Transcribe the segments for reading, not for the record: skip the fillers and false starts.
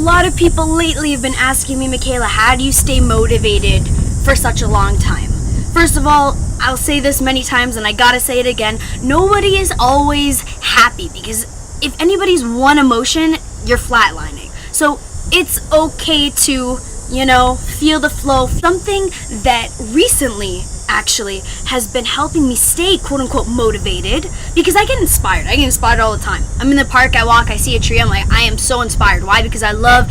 lot of people lately have been asking me, Michaela, how do you stay motivated for such a long time? First of all, I'll say this many times and I gotta say it again. Nobody is always happy, because if anybody's one emotion, you're flatlining. So it's okay to, feel the flow. Something that recently actually has been helping me stay quote unquote motivated, because I get inspired. I get inspired all the time. I'm in the park, I walk, I see a tree, I'm like, I am so inspired. Why? Because I love,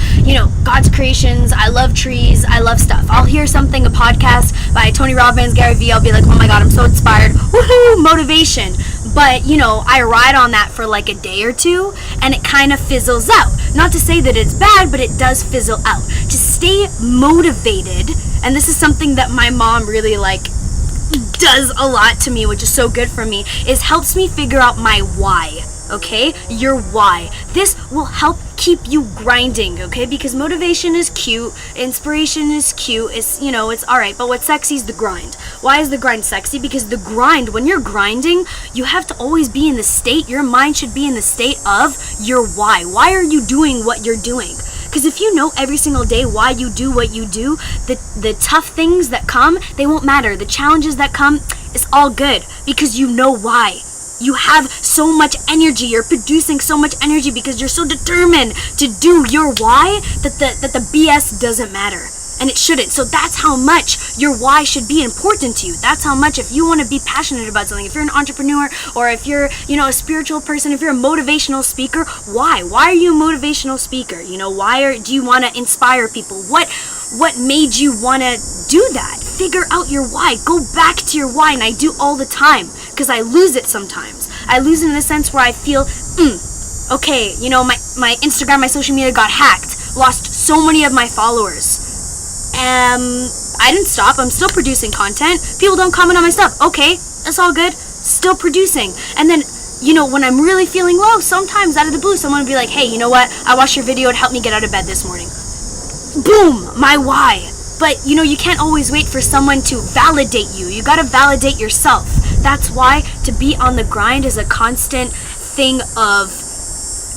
God's creations, I love trees, I love stuff. I'll hear something, a podcast by Tony Robbins, Gary Vee, I'll be like, oh my god, I'm so inspired. Woohoo, motivation. But, I ride on that for like a day or two and it kind of fizzles out. Not to say that it's bad, but it does fizzle out. To stay motivated, and this is something that my mom really does a lot to me, which is so good for me, is helps me figure out my why. Okay, your why. This will help keep you grinding, okay? Because motivation is cute, inspiration is cute, it's alright, but what's sexy is the grind. Why is the grind sexy? Because the grind, when you're grinding, you have to always be in the state, your mind should be in the state of your why. Why are you doing what you're doing? Because if you know every single day why you do what you do, the tough things that come, they won't matter. The challenges that come, it's all good because you know why. You have so much energy. You're producing so much energy because you're so determined to do your why that the BS doesn't matter. And it shouldn't. So that's how much your why should be important to you. That's how much, if you want to be passionate about something, if you're an entrepreneur, or if you're, a spiritual person, if you're a motivational speaker, why? Why are you a motivational speaker? Do you want to inspire people? What made you want to do that? Figure out your why. Go back to your why. And I do all the time because I lose it sometimes. I lose it in the sense where I feel, okay, my Instagram, my social media got hacked. Lost so many of my followers. I didn't stop. I'm still producing content. People don't comment on my stuff. Okay, that's all good. Still producing. And then, when I'm really feeling low, sometimes out of the blue, someone will be like, hey, you know what? I watched your video. It helped me get out of bed this morning. Boom, my why. But, you can't always wait for someone to validate you. You gotta validate yourself. That's why to be on the grind is a constant thing of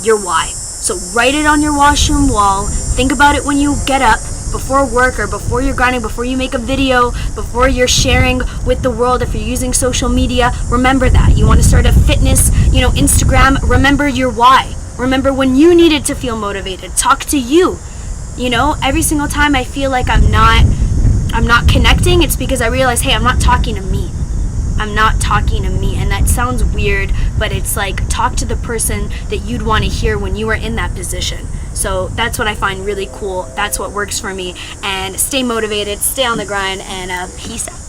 your why. So write it on your washroom wall. Think about it when you get up, before work or before you're grinding, before you make a video, before you're sharing with the world. If you're using social media, remember that. You want to start a fitness, Instagram, remember your why. Remember when you needed to feel motivated. Talk to you. Every single time I feel like I'm not connecting, it's because I realize, hey, I'm not talking to me. I'm not talking to me. And that sounds weird, but it's like, talk to the person that you'd want to hear when you were in that position. So that's what I find really cool. That's what works for me. And stay motivated, stay on the grind, and peace out.